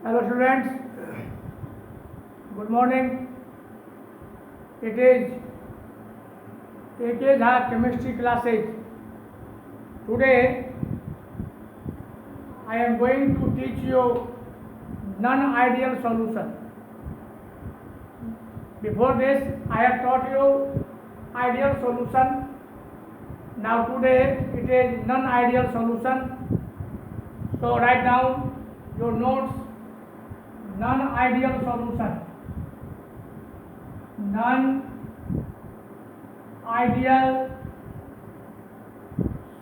Hello students, good morning. It is AK Jha chemistry classes. Today I am going to teach you non-ideal solution. Before this I have taught you ideal solution. Now today it is non-ideal solution. So write down your notes. Non-ideal solution. Non-ideal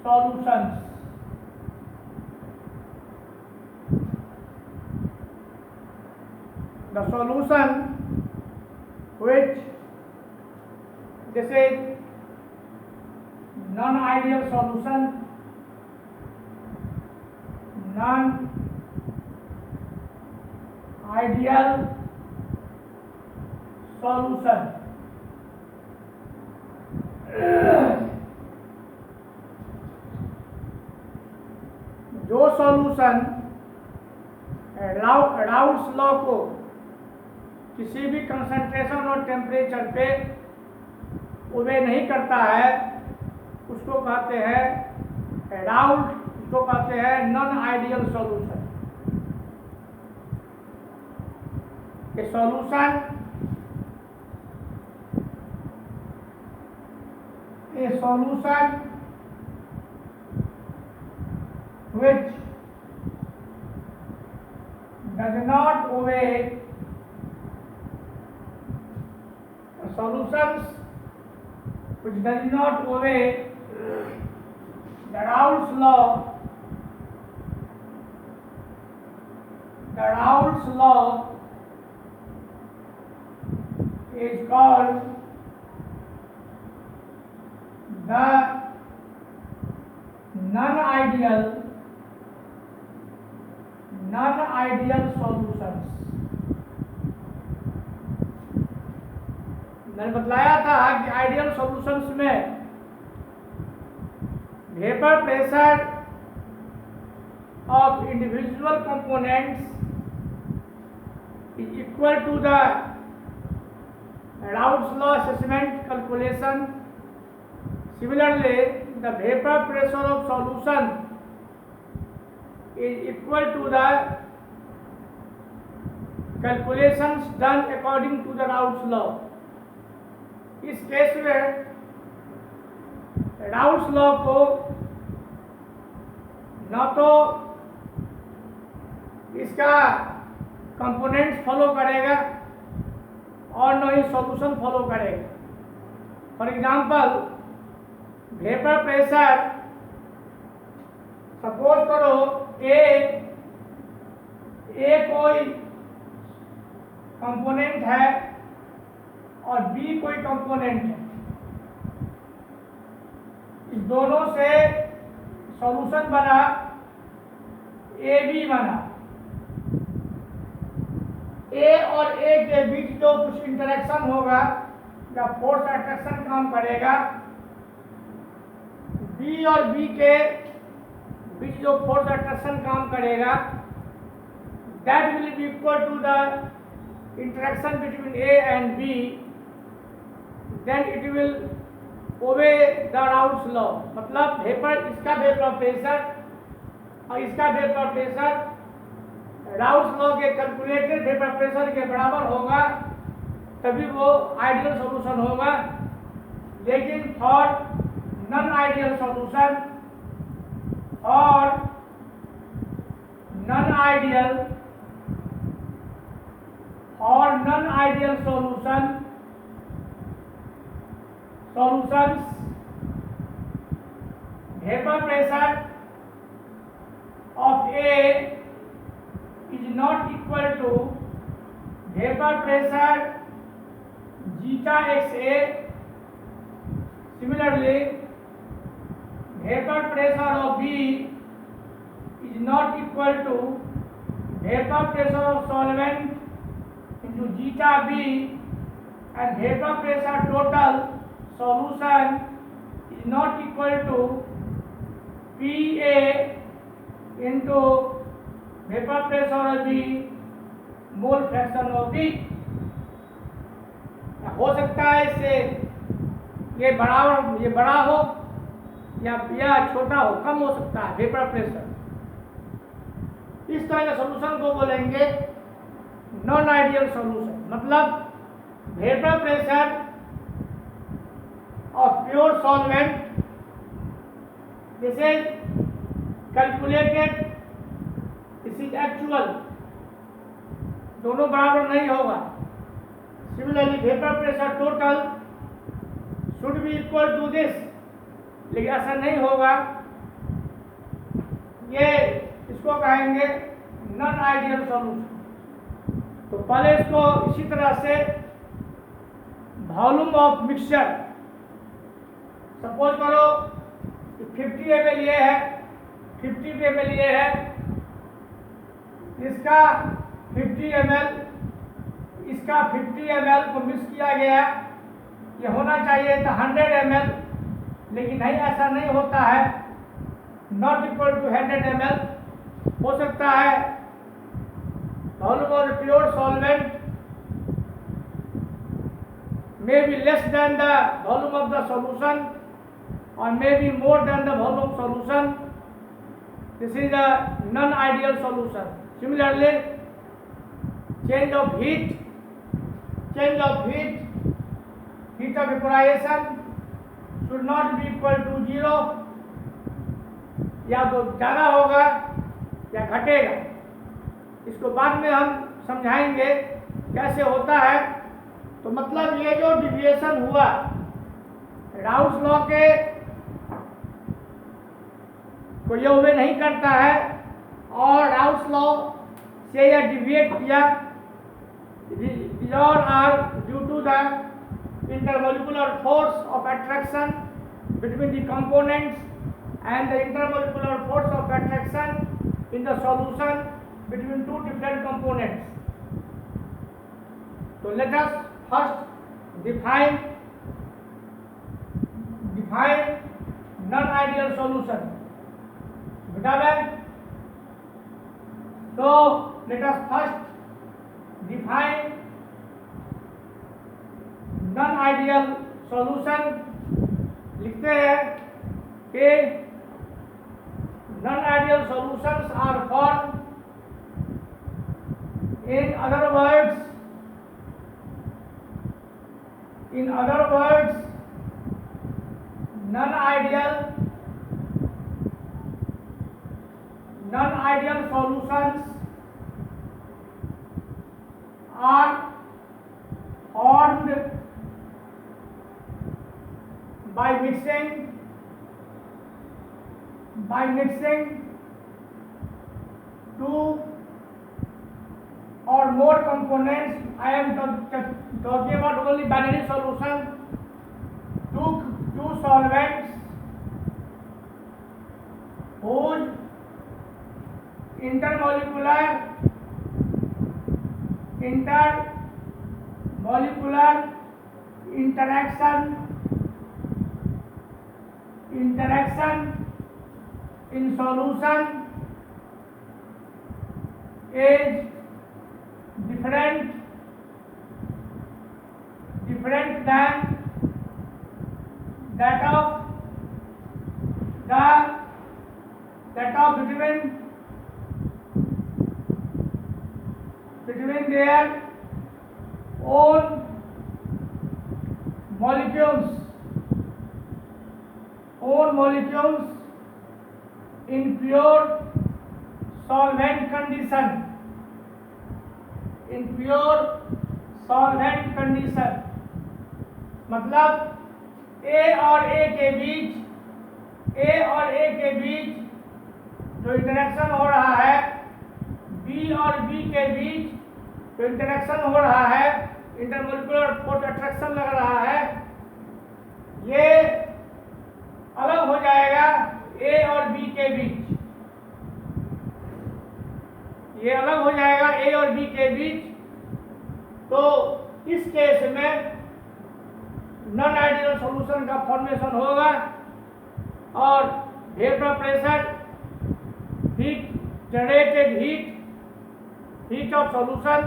solutions. The solution which this is non-ideal solution. Non-ideal solution. जो solution Raoult's law को किसी भी concentration और temperature पे ओबे नहीं करता है उसको कहते हैं राउल्स, उसको कहते हैं non ideal solution. A solution which does not obey solutions which does not obey the Raoult's law. The Raoult's law is called the non-ideal solutions. मैंने बतलाया था कि आइडियल सॉल्यूशंस में vapour pressure of individual components is equal to the Raoult's law assessment calculation. Similarly, the vapor pressure of solution is equal to the calculations done according to the Raoult's law. इस case में Raoult's law को न तो इसका components follow करेगा और न ही solution follow करेगा. For example vapour pressure, suppose करो ए कोई कंपोनेंट है और बी कोई कंपोनेंट है. इस दोनों से सॉल्यूशन बना ए बी बना. ए और ए के बीच जो कुछ इंटरेक्शन होगा या फोर्स अट्रैक्शन काम करेगा, बी और बी के बीच जो फोर्स अट्रैक्शन काम करेगा, that will be equal to the interaction between A and B. Then it will obey the Raoult's law. मतलब वेपर, इसका वेपर प्रेशर और इसका वेपर प्रेशर राउल्ट्स लॉ के कैलकुलेटेड वेपर प्रेशर के बराबर होगा, तभी वो आइडियल सॉल्यूशन होगा. लेकिन फॉर नॉन आइडियल सॉल्यूशन और non ideal solutions, vapor pressure of A is not equal to vapor pressure zeta XA. Similarly, vapor pressure of B is not equal to vapor pressure of solvent into zeta B, and vapor pressure total solution is not equal to PA into vapor pressure of B mole fraction of B. हो सकता है इससे ये बड़ा हो या छोटा हो, कम हो सकता है वेपर प्रेशर। इस तरह के सॉल्यूशन को बोलेंगे नॉन आइडियल सॉल्यूशन। मतलब vapour pressure of pure solvent this is calculated, this is actual, दोनों बराबर नहीं होगा। Similarly vapour pressure total should be equal to this, लेकिन ऐसा नहीं होगा। ये इसको कहेंगे नॉन आइडियल सॉल्यूशन। तो पहले इसको इसी तरह से वॉल्यूम ऑफ मिक्सचर, सपोज करो 50 ml ये है, 50 ml ये है, इसका 50 ml, इसका 50 ml को मिक्स किया गया। ये होना चाहिए था 100 ml, लेकिन नहीं, ऐसा नहीं होता है। नॉट इक्वल टू 100 ml हो सकता है। Volume of pure solvent may be less than the volume of the solution or may be more than the volume solution. This is a non-ideal solution. Similarly, change of heat of vaporization should not be equal to 0, या तो ज़्यादा होगा या घटेगा। इसको बाद में हम समझाएंगे कैसे होता है। तो मतलब ये जो डिविएशन हुआ राउल्स लॉ के को ये ओबे नहीं करता है, और राउल्स लॉ से यह डिविएट किया। These all are due to the intermolecular force of attraction between the components and the intermolecular force of attraction in the solution between two different components. So let us first define non-ideal solution. So let us first define non-ideal solution. लिखते हैं कि non-ideal solutions are formed, in other words, non-ideal solutions are formed by mixing two or more components. I am talking about only binary solution. Two solvents whose intermolecular interaction in solution is different than that of between their own molecules in pure solvent condition. मतलब A और A के बीच जो interaction हो रहा है, B और B के बीच जो इंटरेक्शन हो रहा है, इंटरमोलिकुलर फोर्स अट्रैक्शन लग रहा है, ये अलग हो जाएगा A और B के बीच। ये अलग हो जाएगा A और B के बीच। तो इस केस में नॉन आइडियल सॉल्यूशन का फॉर्मेशन होगा और vapour pressure, heat generated heat of solution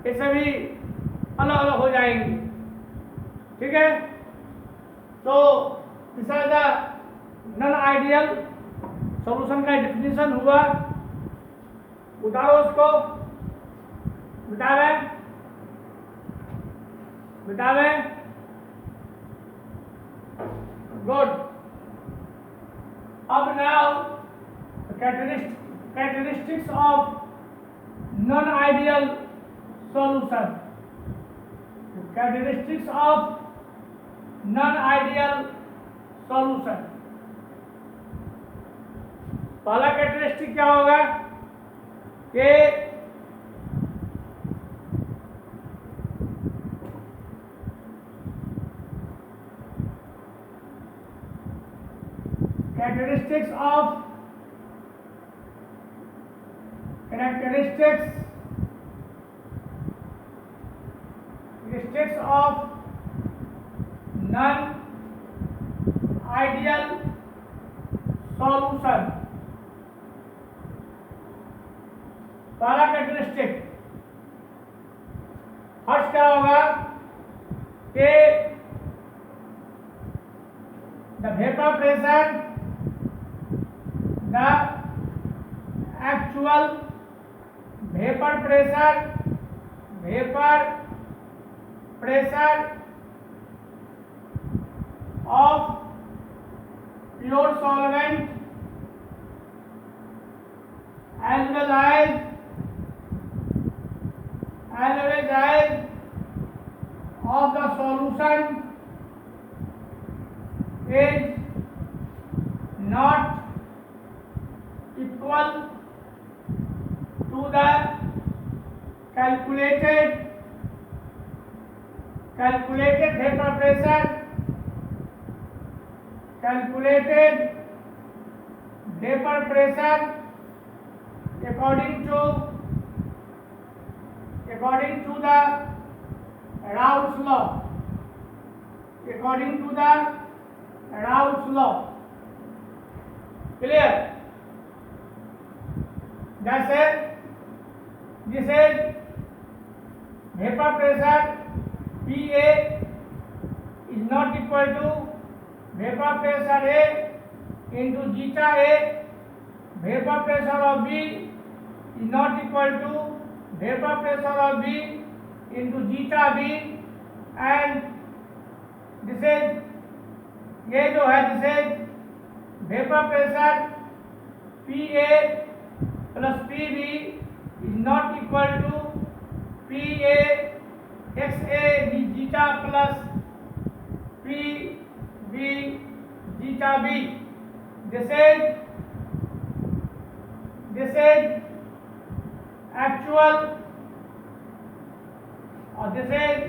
ये सभी अलग अलग हो जाएंगे। ठीक है, तो this is the non ideal solution का डिफिनीशन हुआ। उतारो उसको, मिटावे मिटावे। गुड। अब now characteristics of non-ideal solution. Characteristics of non-ideal solution. पहला कैरेक्टरिस्टिक क्या होगा कि characteristics of non-ideal solution। पहला कैरेक्टरिस्टिक फर्स्ट क्या होगा कि the vapour pressure, the actual vapour pressure of pure solvent as well as of the solution is not equal to the calculated vapor pressure according to the Raoult's law। Clear? जैसे जिसे vapour pressure PA is not equal to vapor pressure A into zeta A, vapor pressure of B is not equal to vapor pressure of B into zeta B, and this is ये जो है this is vapour pressure PA plus PB is not equal to PA XA zeta plus PB zeta B। This is actual और this is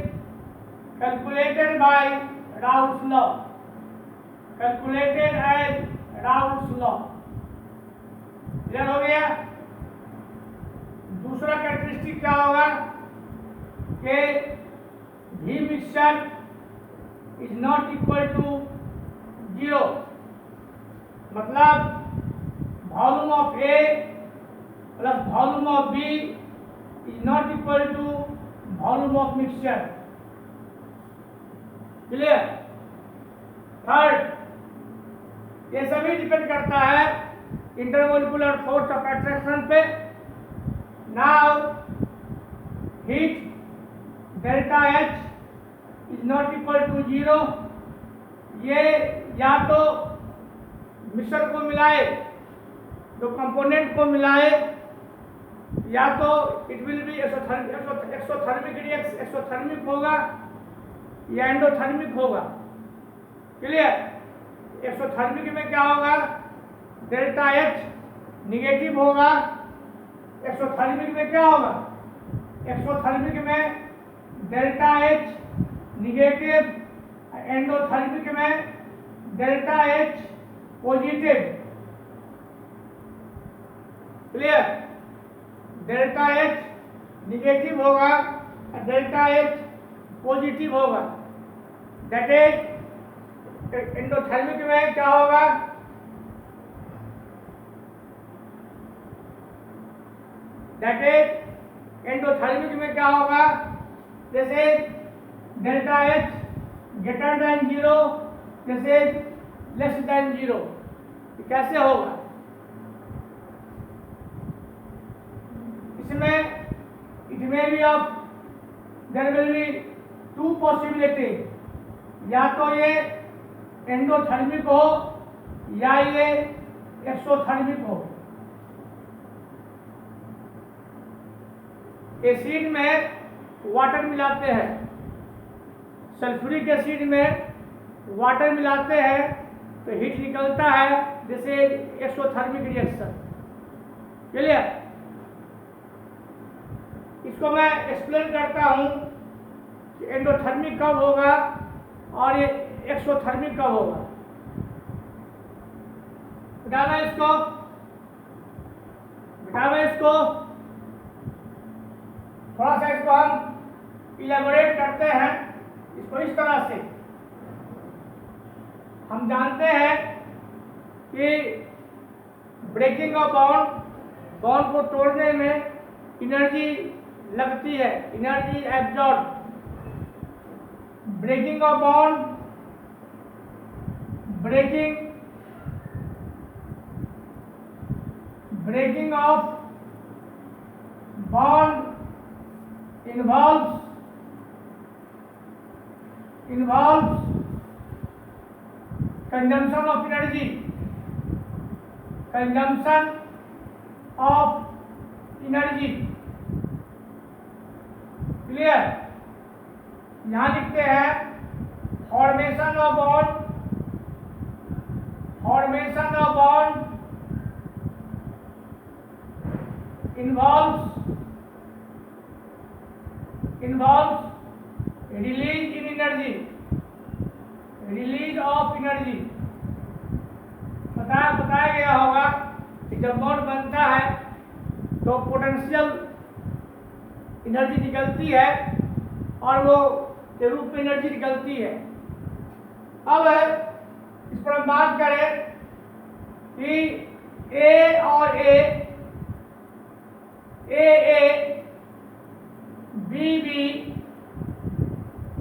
calculated by Raoult's law, calculated as Raoult's law। Clear हो गया? दूसरा characteristic क्या होगा कि V mixture is not equal to 0, मतलब volume of A plus volume of B is not equal to volume of mixture. Clear? Third, ये सभी depend करता है इंटरमोलिकुलर फोर्स ऑफ अट्रैक्शन पे। Now heat delta H is not equal to 0। ये या तो mixer को मिलाए, जो कंपोनेंट को मिलाए, या तो इट विल बी एक्सोथर्मिक होगा या एंडोथर्मिक होगा। क्लियर? एक्सोथर्मिक में क्या होगा, डेल्टा H निगेटिव होगा। एक्सोथर्मिक में क्या होगा, एक्सोथर्मिक में डेल्टा H निगेटिव, एंडोथर्मिक में delta H positive. Clear? Delta H negative होगा, डेल्टा H पॉजिटिव होगा। दैट इज एंडोथर्मिक में क्या होगा, दैट इज एंडोथर्मिक में क्या होगा, जैसे डेल्टा एच ग्रेटर देन 0, जैसे लेस देन 0, कैसे होगा? इसमें it may be of their will be to possibility, या तो ये एंडोथर्मिक हो या ये एक्सोथर्मिक हो। एसिड में वाटर मिलाते हैं, सल्फ्यूरिक एसिड में वाटर मिलाते हैं तो हीट निकलता है, जैसे एक्सोथर्मिक रिएक्शन। क्लियर? इसको मैं एक्सप्लेन करता हूं कि एंडोथर्मिक कब होगा और ये एक्सोथर्मिक कब होगा। बिठाना इसको थोड़ा सा इसको हम इलेबोरेट करते हैं। इसको इस तरह से हम जानते हैं कि ब्रेकिंग ऑफ बॉन्ड को तोड़ने में एनर्जी लगती है, energy absorb. Breaking of bond, breaking of bond involves consumption of energy, clear? यहां लिखते हैं formation of bond involves release of energy। बताया गया होगा कि जब बॉन्ड बनता है तो पोटेंशियल एनर्जी निकलती है और वो के रूप में एनर्जी निकलती है। अब इस पर हम बात करें कि ए और ए बी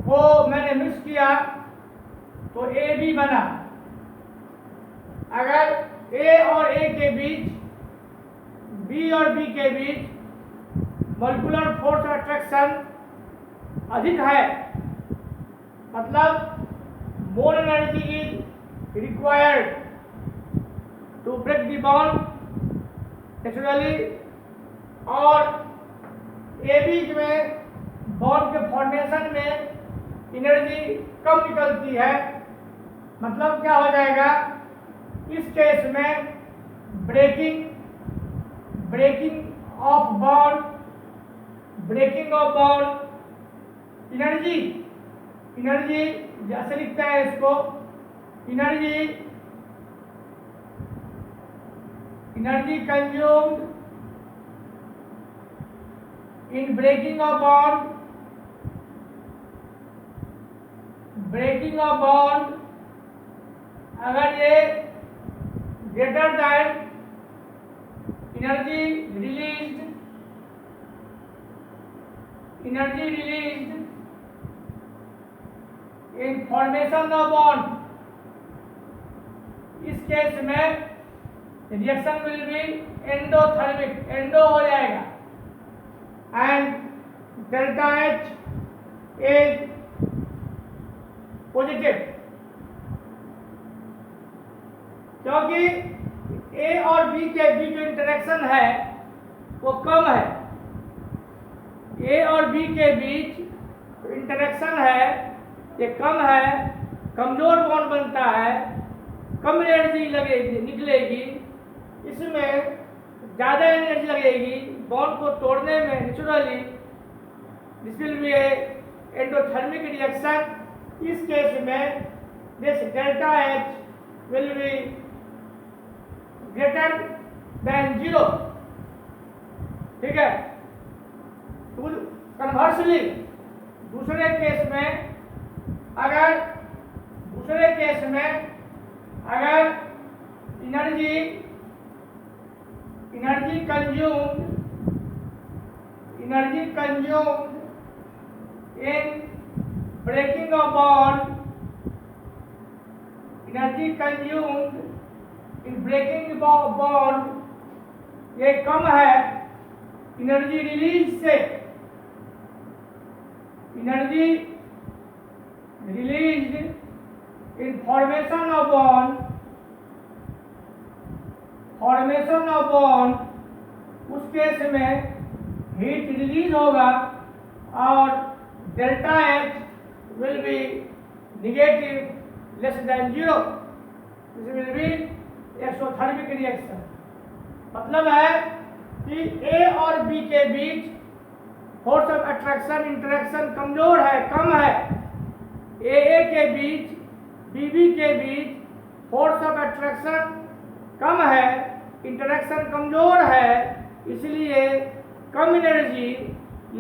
को मैंने मिक्स किया तो ए बी बना। अगर ए और ए के बीच, बी और बी के बीच मॉलिक्यूलर फोर्स ऑफ अट्रैक्शन अधिक है, मतलब more energy is required to break the bond naturally, और ए बी में बॉन्ड के फॉर्मेशन में एनर्जी कम निकलती है, मतलब क्या हो जाएगा? इस केस में ब्रेकिंग ऑफ बॉन्ड एनर्जी जैसे लिखते हैं इसको, energy consumed in breaking of bond, अगर ये greater than energy released in formation of bond, इस केस में reaction will be endothermic, endo हो जाएगा, and delta H is positive, क्योंकि ए और बी के बीच जो इंटरेक्शन है वो कम है। ए और बी के बीच इंटरेक्शन है ये कम है, कमजोर बॉन्ड बनता है, कम एनर्जी लगेगी निकलेगी, इसमें ज़्यादा एनर्जी लगेगी बॉन्ड को तोड़ने में naturally. This will be endothermic reaction. इस केस में this delta H will be greater than 0, ठीक है। कन्वर्सली दूसरे केस में अगर energy energy consumed in breaking a bond, energy consumed in breaking bond ये कम है एनर्जी रिलीज से। Energy release in formation of bond, formation of bond उस case में हीट रिलीज होगा और delta H will be negative less than 0, this will be exothermic reaction. मतलब है कि ए और बी के बीच फोर्स ऑफ अट्रैक्शन इंटरेक्शन कमजोर है, कम है। ए के बीच बी के बीच फोर्स ऑफ अट्रैक्शन कम है, इंटरेक्शन कमजोर है, इसलिए कम एनर्जी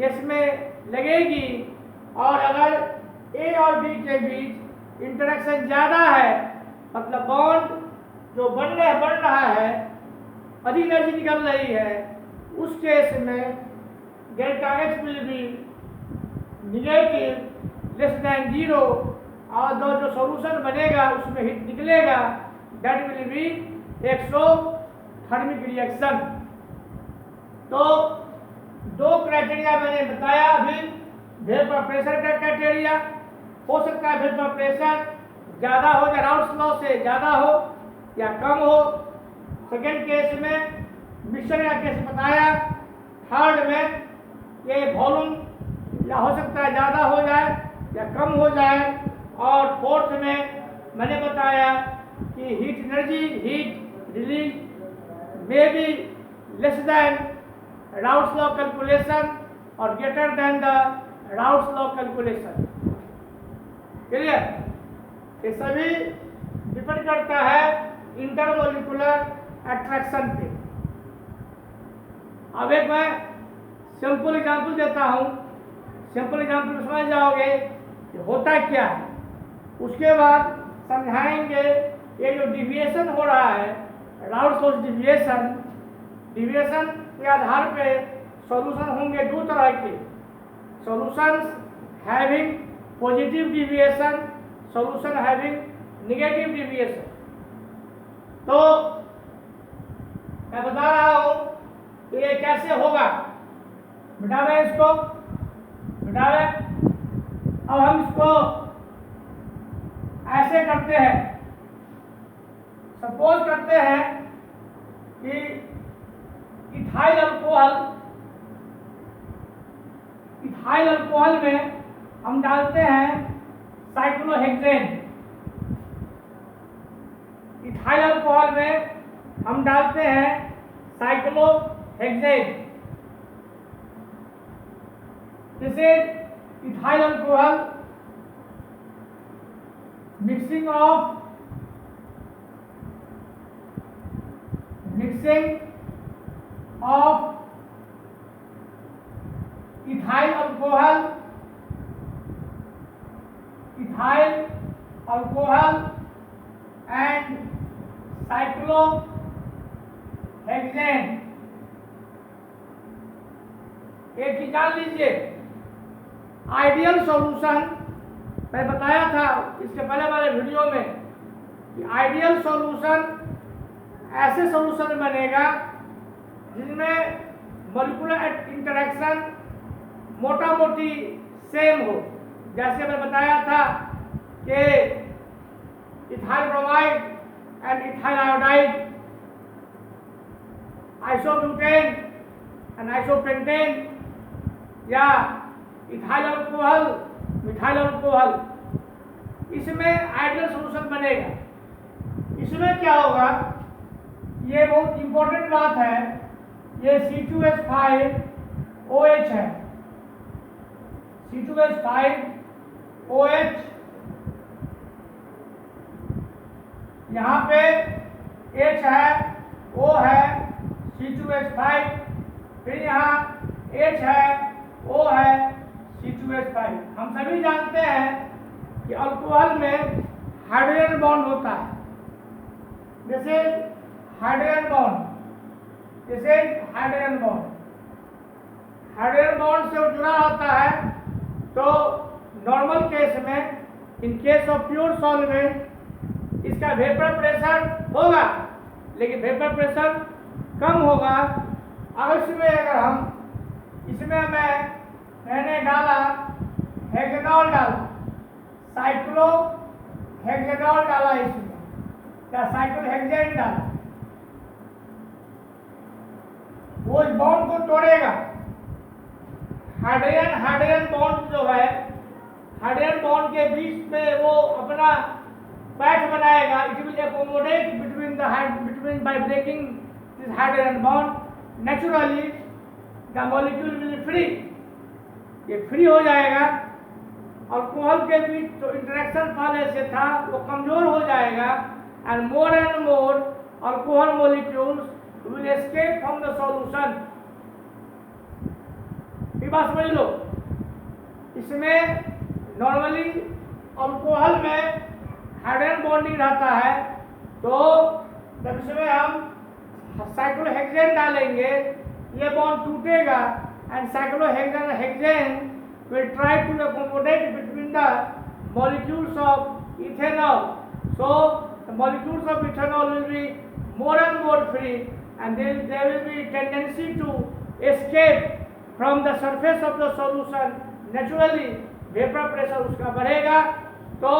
इसमें लगेगी। और अगर ए और बी के बीच इंटरेक्शन ज़्यादा है, मतलब बॉन्ड जो बढ़ रहा है, अधिक एनर्जी निकल रही है, उस केस में delta H will be negative less than 0 और जो सॉल्यूशन बनेगा उसमें हीट निकलेगा, that will be exothermic reaction. तो दो क्राइटेरिया मैंने बताया अभी। वेपर प्रेशर का क्राइटेरिया हो सकता है वेपर प्रेशर ज़्यादा हो या राउल्स लॉ से ज़्यादा हो या कम हो। सेकेंड केस में मिक्सचर का केस बताया। थर्ड में ये वॉल्यूम या हो सकता है ज़्यादा हो जाए या कम हो जाए। और फोर्थ में मैंने बताया कि heat energy heat release may be less than Raoult's law calculation और greater than the Raoult's law calculation. Clear? ये सभी डिपेंड करता है इंटरमोलिकुलर अट्रैक्शन पे। अब एक मैं सिंपल एग्जांपल देता हूँ, सिंपल एग्जांपल में समझ जाओगे कि होता क्या है। उसके बाद समझाएंगे ये जो डिविएशन हो रहा है, राउल्स लॉ डिविएशन, डिविएशन के आधार पे सॉल्यूशन होंगे दो तरह के, solutions having positive deviation, solution having negative deviation. तो मैं बता रहा हूं कि ये कैसे होगा। मिटावे इसको, मिटावे। अब हम इसको ऐसे करते हैं, सपोज करते हैं कि इथाइल अल्कोहल में हम डालते हैं साइक्लोहेक्सेन। इथाइल अल्कोहल में हम डालते हैं cyclohexane. This is ethyl alcohol mixing of ethyl alcohol and cyclohexane. एक चीज जान लीजिए, आइडियल सॉल्यूशन मैं बताया था इसके पहले वाले वीडियो में कि आइडियल सॉल्यूशन ऐसे सॉल्यूशन बनेगा जिनमें मॉलिक्यूलर इंटरेक्शन मोटा मोटी सेम हो। जैसे मैं बताया था कि ethyl bromide and ethyl iodide, isobutane and isopentane, या इथाइल अल्कोहल मिथाइल अल्कोहल, इसमें आइडियल सॉल्यूशन बनेगा। इसमें क्या होगा, ये बहुत इंपॉर्टेंट बात है, ये C2H5OH है, C2H5OH, यहाँ पे H है, O है, C2H5, फिर यहाँ H है, O है, C2H5। हम सभी जानते हैं कि अल्कोहल में हाइड्रोजन बॉन्ड होता है, जैसे हाइड्रोजन बॉन्ड, हाइड्रोजन बॉन्ड से वो जुड़ा होता है, तो नॉर्मल केस में, in case of pure solvent, इसका वेपर प्रेशर होगा, लेकिन वेपर प्रेशर कम होगा। अब इसमें अगर मैंने डाला हेक्सेनॉल, डाला साइक्लोहेक्सेनॉल, डाला इसमें या साइक्लोहेक्सेन डाला, वो इस बॉन्ड को तोड़ेगा। हाइड्रोजन बॉन्ड जो है, हाइड्रोजन बॉन्ड के बीच में वो अपना पैच बनाएगा। It will accommodate between by breaking this hydrogen bond, naturally the molecule will free, ये फ्री हो जाएगा। अल्कोहल के बीच जो इंटरेक्शन पहले से था वो कमजोर हो जाएगा, and more alcohol molecules will escape from the solution. ये बात समझ लो। इसमें नॉर्मली अल्कोहल में हाइड्रोजन बॉन्डिंग रहता है, तो जब इसमें हम साइक्लोहेक्सेन डालेंगे, ये बॉन्ड टूटेगा, and cyclohexane will try to accommodate between the molecules of ethanol. So the molecules of ethanol will be more and more free, and there will be tendency to escape from the surface of the solution. Naturally vapor pressure उसका बढ़ेगा, तो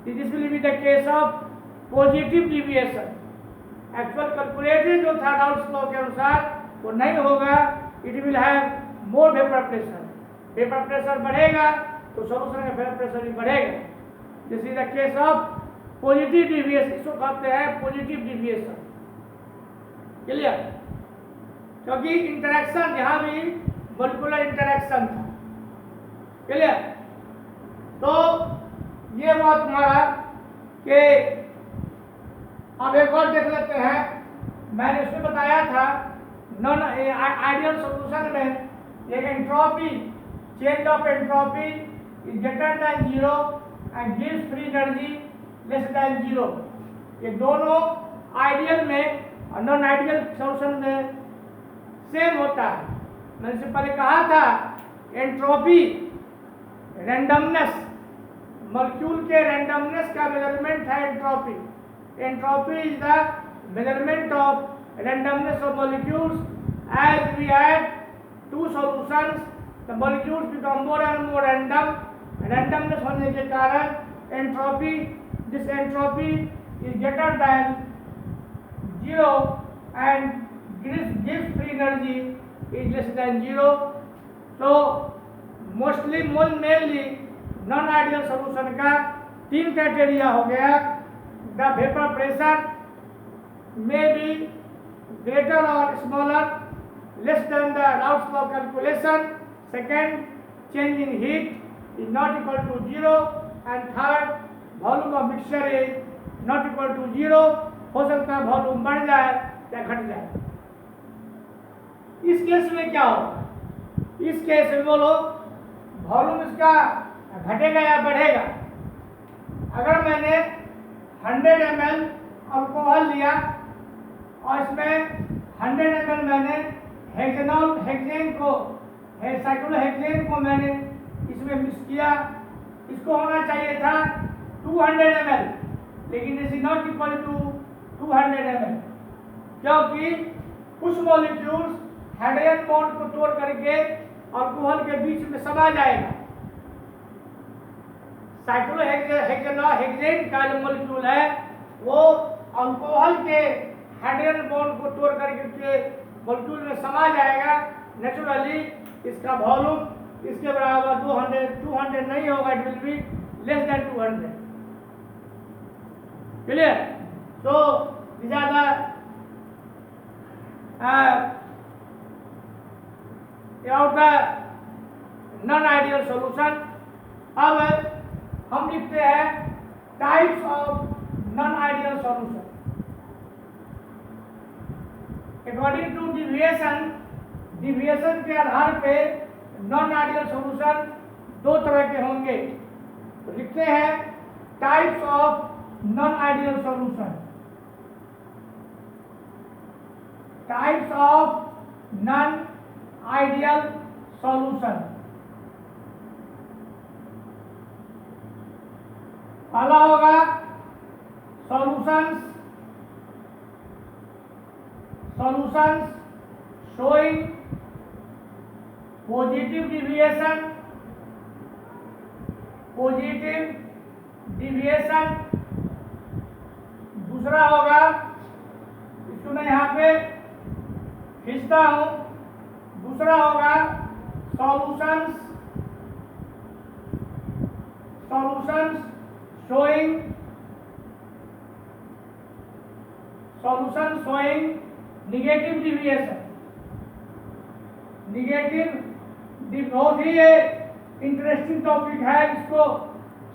this will be the case of positive deviation. Actual calculated जो था doubts law के अनुसार वो नहीं होगा। It will have more vapor pressure. Vapour pressure बढ़ेगा तो सॉल्यूशन का वेपर प्रेशर भी बढ़ेगा। This is the case of positive deviation, इसको कहते हैं पॉजिटिव डिविएशन। क्लियर? क्योंकि इंटरेक्शन, यहाँ भी मॉलिक्यूलर इंटरेक्शन था। क्लियर? तो ये हुआ तुम्हारा कि अब एक और देख लेते हैं। मैंने उसमें बताया था नॉन आइडियल सॉल्यूशन में एक entropy, change of entropy is greater than 0 and gives free energy less than 0। ये दोनों आइडियल में और नॉन आइडियल सॉल्यूशन में सेम होता है। मैंने इससे पहले कहा था एंट्रोपी रैंडमनेस, मॉलिक्यूल के रैंडमनेस का मेजरमेंट है entropy. Entropy is the measurement of randomness of molecules. As we add to solutions the molecules become more and more random। randomness होने के कारण entropy, this entropy is greater than 0 and gives free energy is less than 0। so mainly non ideal solution का 3 criteria हो गया। the vapor pressure may be greater or smaller less than the Raoult's law calculation। Second, change in heat is not equal to 0, and third, volume of mixture is not equal to 0। हो सकता है volume बढ़ जाए या घट जाए। इस case में क्या होगा? इस केस में बोलो वॉल्यूम इसका घटेगा या बढ़ेगा? अगर मैंने 100 ml अल्कोहल लिया और इसमें 100 ml मैंने हेक्सेन को साइक्लोहेक्सेन को मैंने इसमें मिक्स किया, इसको होना चाहिए था 200 ml, लेकिन it is not equal to 200 ml, क्योंकि कुछ मॉलिक्यूल्स हाइड्रोजन बॉन्ड को तोड़ करके अल्कोहल के बीच में समा जाएगा। साइक्लोहेक्सेन का जो मॉलिक्यूल है वो अल्कोहल के हाइड्रोजन बॉन्ड को तोड़ करके मॉलिक्यूल में समा जाएगा। नेचुरली इसका वॉल्यूम इसके बराबर 200 नहीं होगा, it will be less then 200। Clear? So these are the about the non-ideal solution। अब हम लिखते हैं types of non-ideal solution। According to deviation के आधार पे नॉन आइडियल सॉल्यूशन 2 तरह के होंगे। तो लिखते हैं types of non ideal solution. Types of non ideal solution. पहला होगा सॉल्यूशंस शोइंग पॉजिटिव डिविएशन। दूसरा होगा, इसको मैं यहाँ पे खींचता हूं, दूसरा होगा सॉल्यूशंस शोइंग निगेटिव डिविएशन। बहुत ही ये इंटरेस्टिंग टॉपिक है, इसको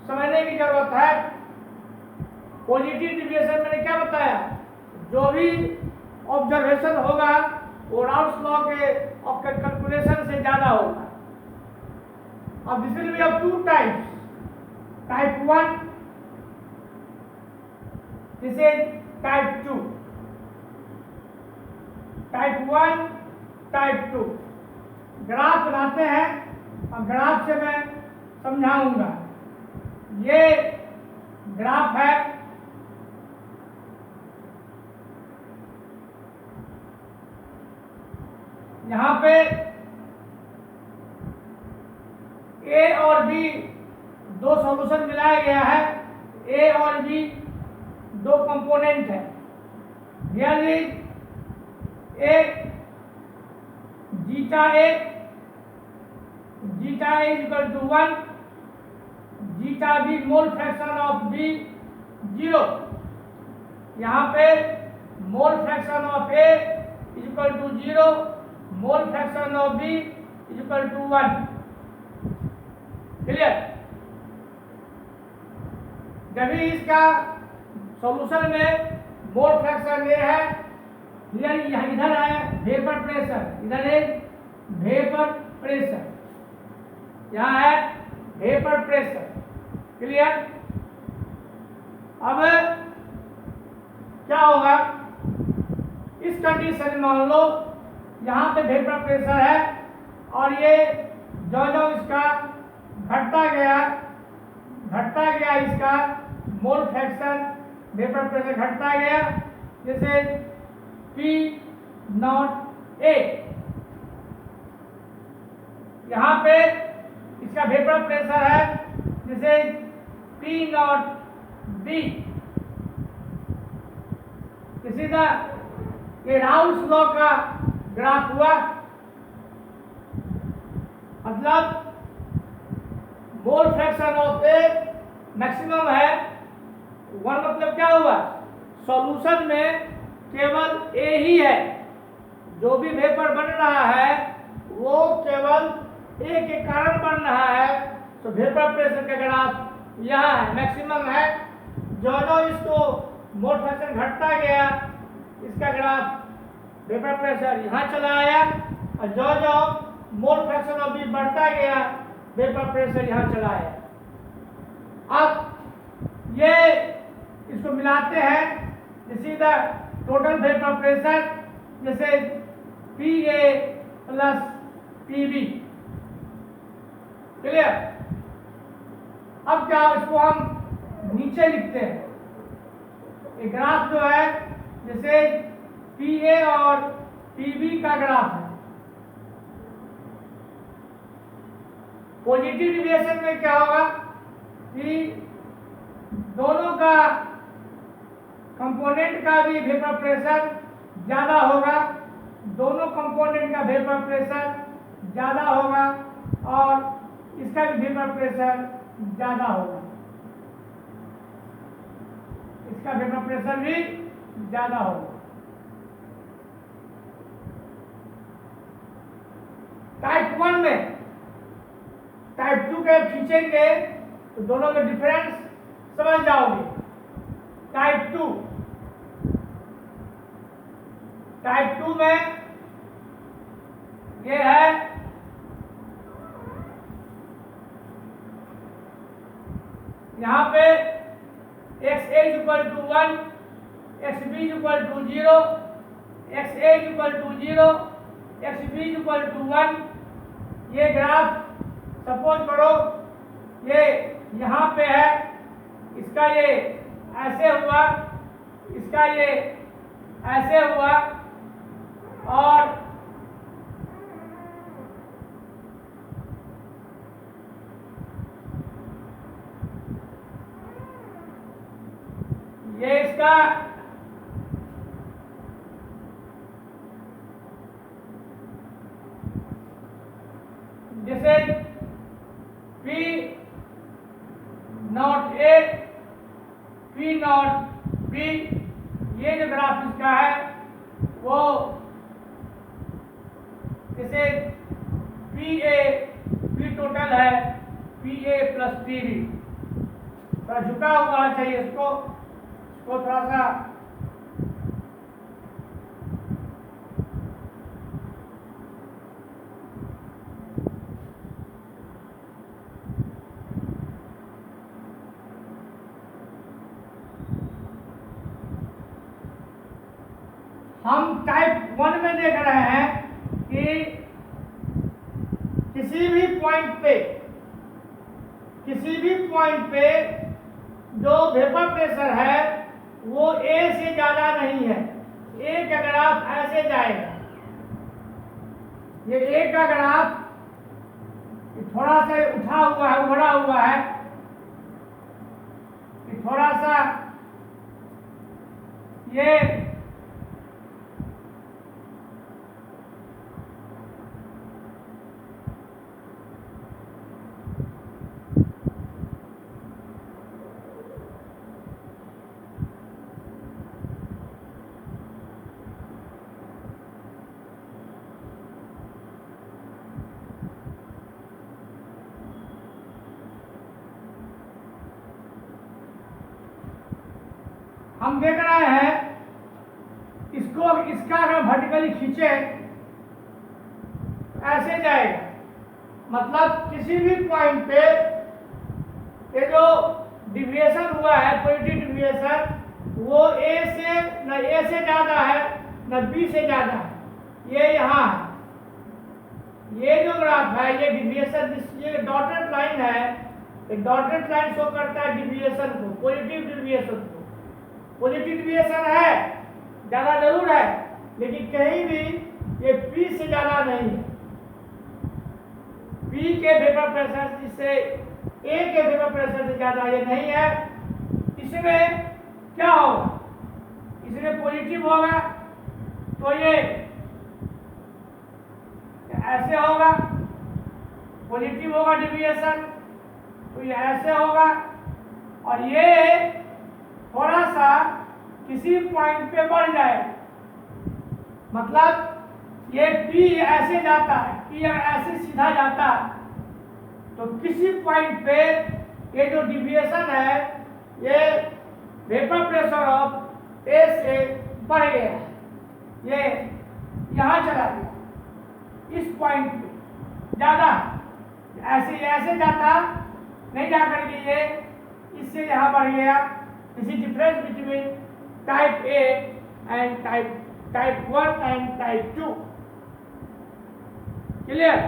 समझने की जरूरत है। पॉजिटिव डिविएशन मैंने क्या बताया, जो भी ऑब्जर्वेशन होगा वो राउल्स लॉ के आपके कैलकुलेशन से ज्यादा होगा। अब this will be of two types, type 1, this is type 2। Type 1, type 2 graph बनाते हैं और ग्राफ से मैं समझाऊंगा। ये ग्राफ है, यहां पे ए और बी दो सॉल्यूशन मिलाया गया है। ए और बी दो कंपोनेंट है। Here is A zeta A is equal to 1, zeta B mole fraction of B 0। यहाँ पे mole fraction of A is equal to 0, mole fraction of B is equal to 1। Clear? जब भी इसका solution में mole fraction ये है, इधर है वेपर प्रेशर, इधर है वेपर प्रेशर, यहाँ है वेपर प्रेशर। क्लियर? अब क्या होगा, इस कंडीशन में मान लो यहाँ पे वेपर प्रेशर है और ये जो इसका घटता गया इसका मोल फ्रैक्शन वेपर प्रेशर घटता गया, जैसे P0 A। यहाँ पे इसका वेपर प्रेशर है जैसे P0 B। इसी तरह ये राउल्स लॉ का ग्राफ हुआ, मतलब मोल फ्रैक्शन ऑफ ए मैक्सिमम है 1। मतलब क्या हुआ, सॉल्यूशन में केवल ए ही है, जो भी वेपर बन रहा है वो केवल ए के कारण बन रहा है। तो वेपर प्रेशर का ग्राफ यहाँ है, मैक्सिमम है। जो इसको मोल फ्रैक्शन घटता गया, इसका ग्राफ वेपर प्रेशर यहाँ चला आया, और जो मोल फ्रैक्शन ऑफ बी बढ़ता गया, वेपर प्रेशर यहाँ चला आया। अब ये इसको मिलाते हैं, सीधा टोटल वेपर प्रेशर जैसे PA प्लस PB। क्लियर? अब क्या, इसको हम नीचे लिखते हैं। एक ग्राफ जो है जैसे PA और PB का ग्राफ है। पॉजिटिव डिविएशन में क्या होगा कि दोनों का कंपोनेंट का भी वेपर प्रेशर ज्यादा होगा, दोनों कंपोनेंट का वेपर प्रेशर ज्यादा होगा और इसका भी वेपर प्रेशर ज्यादा होगा, इसका वेपर प्रेशर भी ज्यादा होगा। टाइप 1 में टाइप 2 के खींचेंगे तो दोनों में डिफरेंस समझ जाओगे। टाइप 2 में ये है यहाँ पे XA = 1, XB = 0, XA = 0, x B equal to 1, ये ग्राफ सपोज करो ये यहाँ पे है, इसका ये ऐसे हुआ, इसका ये ऐसे हुआ, और ये इसका जैसे P not A, P not B, ये जो ग्राफ इसका है वो जैसे P टोटल है PA प्लस PB, थोड़ा झुका हुआ चाहिए इसको थोड़ा सा हम टाइप 1 में देख रहे हैं कि किसी भी पॉइंट पे जो वेपर प्रेशर है वो A से ज्यादा नहीं है। A का ग्राफ ऐसे जाएगा, ये A का ग्राफ थोड़ा सा उठा हुआ है, उभरा हुआ है, थोड़ा सा ये हम देख रहे हैं इसको, इसका अगर वर्टिकली खींचे ऐसे जाएगा, मतलब किसी भी पॉइंट पे ये जो डिविएशन हुआ है, पॉजिटिव डिविएशन, वो A से न A से ज्यादा है न B से ज्यादा है, ये यहाँ है। ये जो ग्राफ है ये डिविएशन, ये डॉटेड लाइन है, डॉटेड लाइन शो करता है डिविएशन को, पॉजिटिव डिविएशन को। पॉजिटिव डिविएशन है, ज्यादा जरूर है, लेकिन कहीं भी ये P से ज्यादा नहीं है। P के वेपर प्रेशर जिससे A के वेपर प्रेशर से ज्यादा ये नहीं है। इसमें क्या होगा, इसमें पॉजिटिव होगा तो ये ऐसे होगा, पॉजिटिव होगा डिविएशन तो ये ऐसे होगा, और ये थोड़ा सा किसी पॉइंट पे बढ़ जाएगा, मतलब ये P ऐसे जाता है, P अगर ऐसे सीधा जाता है तो किसी पॉइंट पे ये जो डिविएशन है ये वेपर प्रेशर ऑफ A से बढ़ गया है, ये यहाँ चला गया, इस पॉइंट पे ज्यादा ऐसे ऐसे जाता नहीं, जाकर के ये इससे यहाँ बढ़ गया। This is difference between type A and type 1 and type 2. Clear?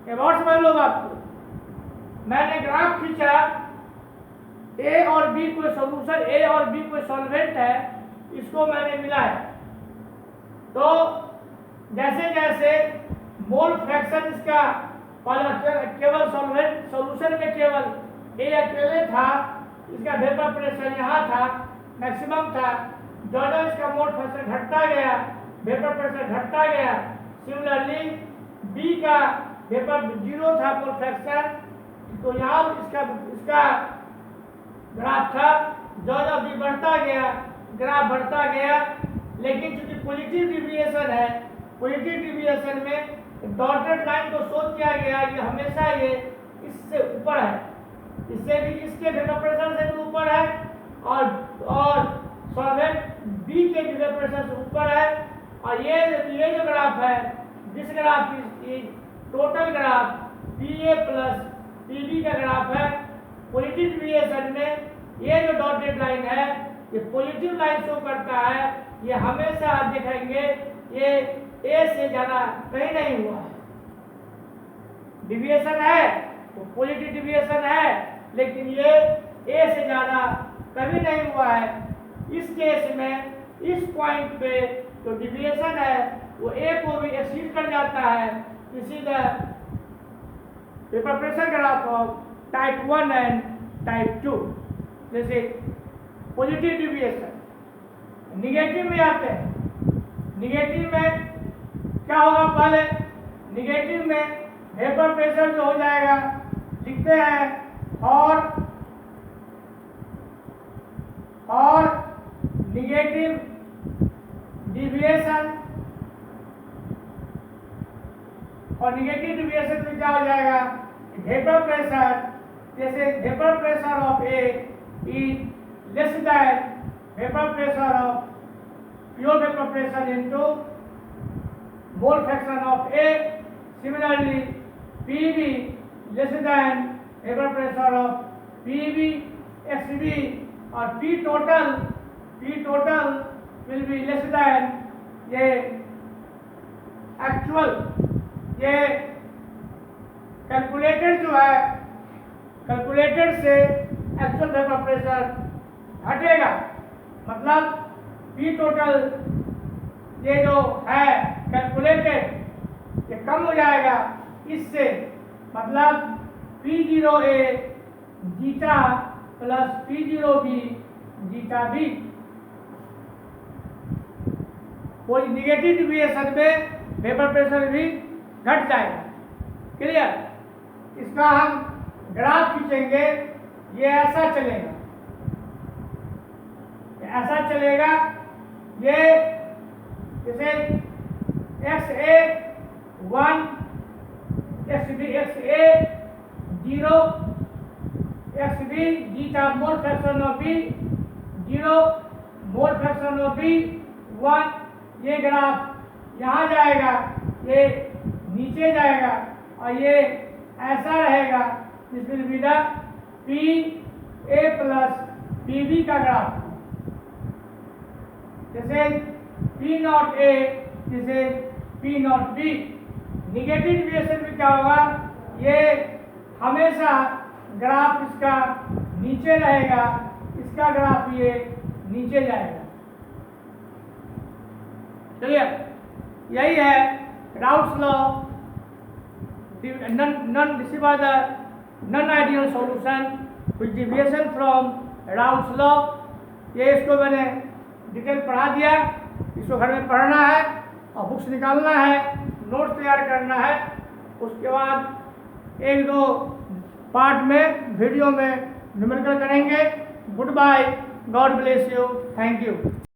ये और समझ लो आपको। मैंने ग्राफ खींचा, A और B कोई सॉल्यूशन, A और B कोई सॉल्वेंट है, इसको मैंने मिलाया, तो जैसे जैसे मोल फ्रैक्शन इसका केवल सॉल्वेंट सॉल्यूशन में केवल A अकेले था, इसका वेपर प्रेशर यहाँ था, मैक्सिमम था, ज्यादा इसका मोल फ्रैक्शन घटता गया, वेपर प्रेशर घटता गया। सिमिलरली B का वेपर 0 था मोल फ्रैक्शन, तो यहाँ इसका ग्राफ था, ज्यादा B बढ़ता गया, ग्राफ बढ़ता गया, लेकिन चूंकि पॉजिटिव डिविएशन है, पॉजिटिव डिविएशन में डॉटेड लाइन को शो किया गया कि हमेशा ये इससे ऊपर है, इससे भी, इसके वेपर प्रेशर से भी ऊपर है, और सॉल्वेंट B के वेपर प्रेशर से ऊपर है। और ये जो ग्राफ है, जिस ग्राफ की total graph PA plus PB का ग्राफ है, पॉजिटिव डिविएशन में ये जो डॉटेड लाइन है ये पॉजिटिव लाइन शो करता है, ये हमेशा आप देखेंगे ये ए से ज़्यादा कहीं नहीं हुआ है। डिविएशन है तो पॉजिटिव डिविएशन है, लेकिन ये ए से ज़्यादा कभी नहीं हुआ है। इस केस में इस पॉइंट पे जो डिविएशन है वो ए को भी एक्सीड कर जाता है। इसी the paper pressure graph of type 1 and type 2। जैसे पॉजिटिव डिविएशन, निगेटिव में आते हैं। निगेटिव में क्या होगा, पहले निगेटिव में वेपर प्रेशर जो हो जाएगा, लिखते हैं और निगेटिव डिविएशन, और निगेटिव डिविएशन में क्या हो जाएगा, वेपर प्रेशर, जैसे vapour pressure of A is less than vapour pressure of pure vapour pressure into mole fraction of A. Similarly PV less than vapour pressure of PV XV, और P total will be less than ये actual, ये calculated जो है, calculated से actual vapour pressure घटेगा। मतलब P total ये जो है कैलकुलेटेड ये कम हो जाएगा इससे, मतलब P0A zeta plus P0B zeta B। कोई निगेटिव डिविएशन में वेपर प्रेशर भी घट जाएगा। क्लियर? इसका हम ग्राफ खींचेंगे, ये ऐसा चलेगा, ऐसा चलेगा। ये जैसे XA1, XA 0, XB zeta mole fraction of B 0, mole fraction of B 1। ये ग्राफ यहाँ जाएगा, ये नीचे जाएगा, और ये ऐसा रहेगा। This will be the PA plus PB का ग्राफ। जैसे P0A, जैसे P0B। निगेटिव डिविएशन में क्या होगा, ये हमेशा ग्राफ इसका नीचे रहेगा, इसका ग्राफ ये नीचे जाएगा। चलिए, यही है routes law, non ideal solution with deviation from routes law. ये इसको मैंने डिटेल पढ़ा दिया, इसको घर में पढ़ना है और बुक्स निकालना है, नोट्स तैयार करना है। उसके बाद 1-2 पार्ट में वीडियो में न्यूमेरिकल करेंगे। Goodbye, God bless you, thank you.